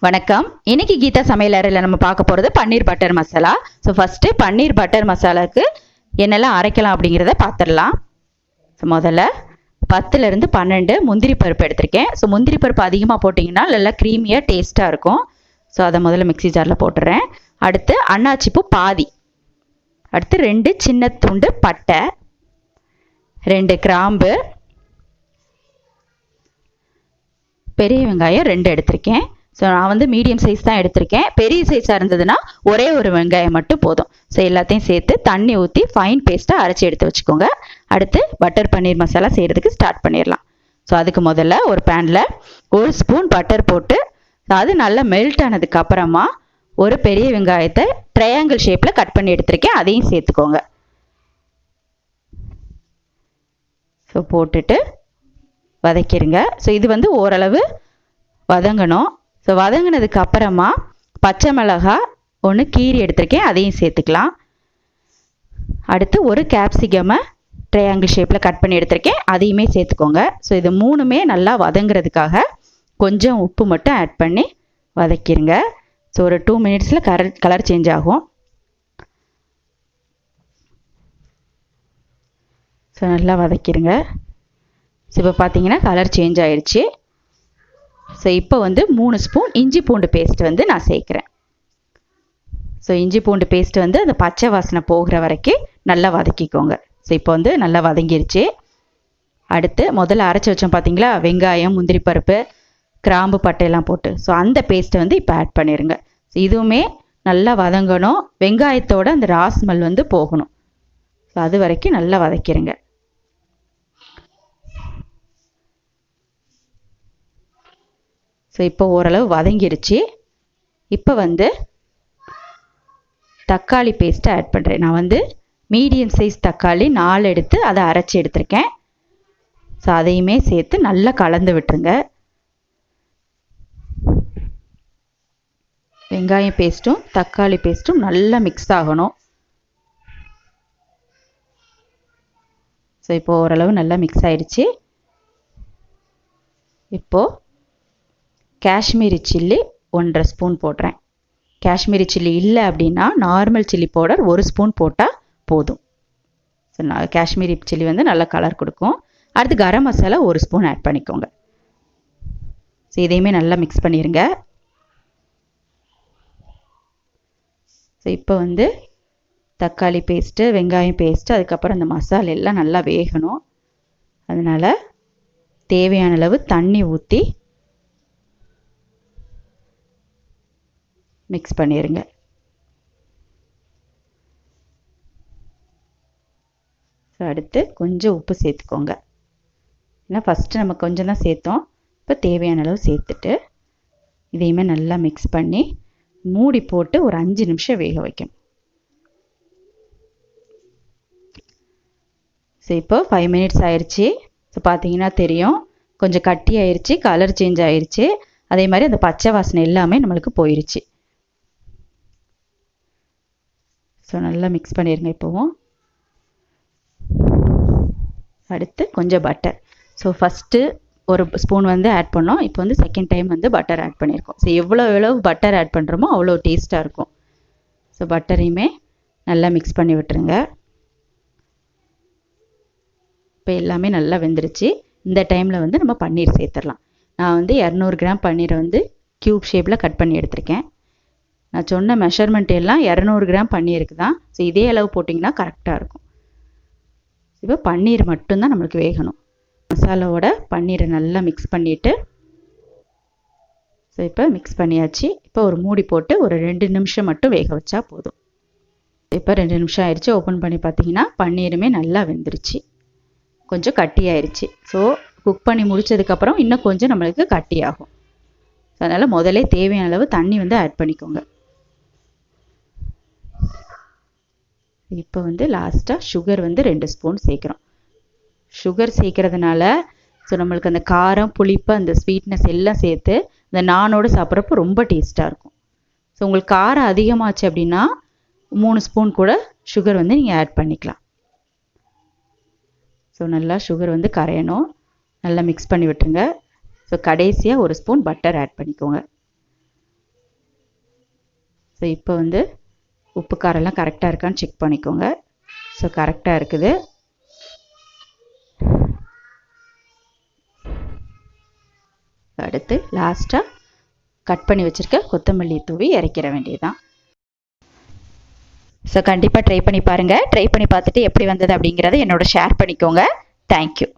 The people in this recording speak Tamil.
வணக்கம். இன்னைக்கு கீதா சமையல் அறையில் நம்ம பார்க்க போகிறது பன்னீர் பட்டர் மசாலா. ஸோ ஃபஸ்ட்டு பன்னீர் பட்டர் மசாலாவுக்கு என்னெல்லாம் அரைக்கலாம் அப்படிங்கிறத பார்த்துடலாம். ஸோ முதல்ல 10லேருந்து 12 முந்திரி பருப்பு எடுத்திருக்கேன். ஸோ முந்திரி பருப்பு அதிகமாக போட்டிங்கன்னா நல்லா க்ரீமியாக டேஸ்ட்டாக இருக்கும். ஸோ அதை முதல்ல மிக்ஸி ஜாரில் போட்டுடுறேன். அடுத்து அன்னாச்சிப்பூ பாதி, அடுத்து 2 சின்ன துண்டு பட்டை, 2 கிராம்பு, பெரிய வெங்காயம் 2 எடுத்திருக்கேன். ஸோ நான் வந்து மீடியம் சைஸ் தான் எடுத்திருக்கேன். பெரிய சைஸாக இருந்ததுன்னா ஒரே ஒரு வெங்காயம் மட்டும் போதும். ஸோ எல்லாத்தையும் சேர்த்து தண்ணி ஊற்றி ஃபைன் பேஸ்ட்டாக அரைச்சி எடுத்து வச்சுக்கோங்க. அடுத்து பட்டர் பன்னீர் மசாலா செய்கிறதுக்கு ஸ்டார்ட் பண்ணிடலாம். ஸோ அதுக்கு முதல்ல ஒரு பேனில் 1 ஸ்பூன் பட்டர் போட்டு அது நல்லா மெல்ட் ஆனதுக்கு அப்புறமா ஒரு பெரிய வெங்காயத்தை ட்ரையாங்கிள் ஷேப்பில் கட் பண்ணி எடுத்திருக்கேன், அதையும் சேர்த்துக்கோங்க. ஸோ போட்டுட்டு வதக்கிடுங்க. ஸோ இது வந்து ஓரளவு வதங்கணும். ஸோ வதங்கினதுக்கு அப்புறமா பச்சை மிளகாய் 1 கீரி எடுத்திருக்கேன், அதையும் சேர்த்துக்கலாம். அடுத்து ஒரு கேப்சிகமை ட்ரையாங்கிள் ஷேப்பில் கட் பண்ணி எடுத்திருக்கேன், அதையுமே சேர்த்துக்கோங்க. ஸோ இது 3மே நல்லா வதங்குறதுக்காக கொஞ்சம் உப்பு மட்டும் ஆட் பண்ணி வதக்கிடுங்க. ஸோ ஒரு 2 மினிட்ஸில் கலர் சேஞ்ச் ஆகும். ஸோ நல்லா வதக்கிடுங்க. ஸோ இப்போ பார்த்தீங்கன்னா கலர் சேஞ்ச் ஆயிடுச்சு. ஸோ இப்போ வந்து 3 ஸ்பூன் இஞ்சி பூண்டு பேஸ்ட் வந்து நான் சேர்க்குறேன். ஸோ இஞ்சி பூண்டு பேஸ்ட் வந்து அந்த பச்சை வாசனை போகிற வரைக்கும் நல்லா வதக்கிக்கோங்க. ஸோ இப்போ வந்து நல்லா வதங்கிருச்சு. அடுத்து முதல்ல அரைச்சி வச்சோம் பார்த்தீங்களா, வெங்காயம், முந்திரி பருப்பு, கிராம்பு, பட்டையெல்லாம் போட்டு, ஸோ அந்த பேஸ்ட்டை வந்து இப்போ ஆட் பண்ணிடுங்க. ஸோ இதுவுமே நல்லா வதங்கணும், வெங்காயத்தோட அந்த ரா ஸ்மெல் வந்து போகணும். ஸோ அது வரைக்கும் நல்லா வதக்கிடுங்க. ஸோ இப்போ ஓரளவு வதங்கிருச்சு. இப்போ வந்து தக்காளி பேஸ்ட்டை ஆட் பண்ணுறேன். நான் வந்து மீடியம் சைஸ் தக்காளி 4 எடுத்து அதை அரைச்சி எடுத்திருக்கேன். ஸோ அதையுமே சேர்த்து நல்லா கலந்து விட்டுருங்க. வெங்காயம் பேஸ்ட்டும் தக்காளி பேஸ்ட்டும் நல்லா மிக்ஸ் ஆகணும். ஸோ இப்போ ஓரளவு நல்லா மிக்ஸ் ஆயிடுச்சு. இப்போது காஷ்மீரி சில்லி 1.5 ஸ்பூன் போடுறேன். காஷ்மீரி சில்லி இல்லை அப்படின்னா நார்மல் சில்லி பவுடர் 1 ஸ்பூன் போட்டால் போதும். ஸோ காஷ்மீரி சில்லி வந்து நல்லா கலர் கொடுக்கும். அடுத்து கரம் மசாலா 1 ஸ்பூன் ஆட் பண்ணிக்கோங்க. ஸோ இதையுமே நல்லா மிக்ஸ் பண்ணிடுங்க. ஸோ இப்போ வந்து தக்காளி பேஸ்ட்டு, வெங்காயம் பேஸ்ட்டு, அதுக்கப்புறம் அந்த மசாலா எல்லாம் நல்லா வேகணும். அதனால் தேவையான அளவு தண்ணி ஊற்றி மிக்ஸ் பண்ணிடுங்க. ஸோ அடுத்து கொஞ்சம் உப்பு சேர்த்துக்கோங்க. ஏன்னா ஃபஸ்ட்டு நம்ம கொஞ்சம் தான் சேர்த்தோம், இப்போ தேவையான அளவு சேர்த்துட்டு இதையுமே நல்லா மிக்ஸ் பண்ணி மூடி போட்டு ஒரு 5 நிமிஷம் வேக வைக்கணும். ஸோ இப்போ 5 மினிட்ஸ் ஆயிடுச்சு. ஸோ பார்த்தீங்கன்னா தெரியும், கொஞ்சம் கட்டி ஆயிடுச்சு, கலர் சேஞ்ச் ஆயிடுச்சு. அதே மாதிரி அந்த பச்சை வாசனை எல்லாமே நம்மளுக்கு போயிடுச்சு. ஸோ நல்லா மிக்ஸ் பண்ணிடுங்க. இப்போவும் அடுத்து கொஞ்சம் பட்டர். ஸோ ஃபஸ்ட்டு 1 ஸ்பூன் வந்து ஆட் பண்ணோம், இப்போ வந்து செகண்ட் டைம் வந்து பட்டர் ஆட் பண்ணியிருக்கோம். ஸோ எவ்வளோ பட்டர் ஆட் பண்ணுறோமோ அவ்வளோ டேஸ்ட்டாக இருக்கும். ஸோ பட்டரையுமே நல்லா மிக்ஸ் பண்ணி விட்டுருங்க. இப்போ எல்லாமே நல்லா வெந்துருச்சு. இந்த டைமில் வந்து நம்ம பன்னீர் சேர்த்துடலாம். நான் வந்து 200 கிராம் பன்னீரை வந்து க்யூப் ஷேப்பில் கட் பண்ணி எடுத்திருக்கேன். நான் சொன்ன மெஷர்மெண்ட் எல்லாம் 200 கிராம் பன்னீருக்கு தான். ஸோ இதே அளவு போட்டிங்கன்னா கரெக்டாக இருக்கும். இப்போ பன்னீர் மட்டும்தான் நம்மளுக்கு வேகணும். மசாலாவோட பன்னீரை நல்லா மிக்ஸ் பண்ணிவிட்டு, ஸோ இப்போ மிக்ஸ் பண்ணியாச்சு. இப்போ ஒரு மூடி போட்டு ஒரு 2 நிமிஷம் மட்டும் வேக வச்சா போதும். இப்போ 2 நிமிஷம் ஆயிடுச்சு. ஓப்பன் பண்ணி பார்த்தீங்கன்னா பன்னீருமே நல்லா வெந்துருச்சு, கொஞ்சம் கட்டி ஆயிடுச்சு. ஸோ குக் பண்ணி முடித்ததுக்கப்புறம் இன்னும் கொஞ்சம் நம்மளுக்கு கட்டி ஆகும். ஸோ அதனால் முதலே தேவையான அளவு தண்ணி வந்து ஆட் பண்ணிக்கோங்க. இப்போ வந்து லாஸ்ட்டாக சுகர் வந்து 2 ஸ்பூன் சேர்க்குறோம். சுகர் சேர்க்கறதுனால ஸோ நம்மளுக்கு அந்த காரம், புளிப்பு, அந்த ஸ்வீட்னஸ் எல்லாம் சேர்த்து இந்த நானோடு சாப்பிட்றப்போ ரொம்ப டேஸ்ட்டாக இருக்கும். ஸோ உங்களுக்கு காரம் அதிகமாச்சு அப்படின்னா 3 ஸ்பூன் கூட சுகர் வந்து நீங்கள் ஆட் பண்ணிக்கலாம். ஸோ நல்லா சுகர் வந்து கரையணும், நல்லா மிக்ஸ் பண்ணி விட்டுருங்க. ஸோ கடைசியாக 1 ஸ்பூன் பட்டர் ஆட் பண்ணிக்கோங்க. ஸோ இப்போ வந்து உப்பு காரெல்லாம் கரெக்டாக இருக்கான்னு செக் பண்ணிக்கோங்க. ஸோ கரெக்டாக இருக்குது. அடுத்து லாஸ்ட்டாக கட் பண்ணி வச்சுருக்க கொத்தமல்லி தூவி இறக்கிற வேண்டியதுதான். ஸோ கண்டிப்பாக ட்ரை பண்ணி பாருங்கள். ட்ரை பண்ணி பார்த்துட்டு எப்படி வந்தது அப்படிங்கிறத என்னோட ஷேர் பண்ணிக்கோங்க. தேங்க்யூ.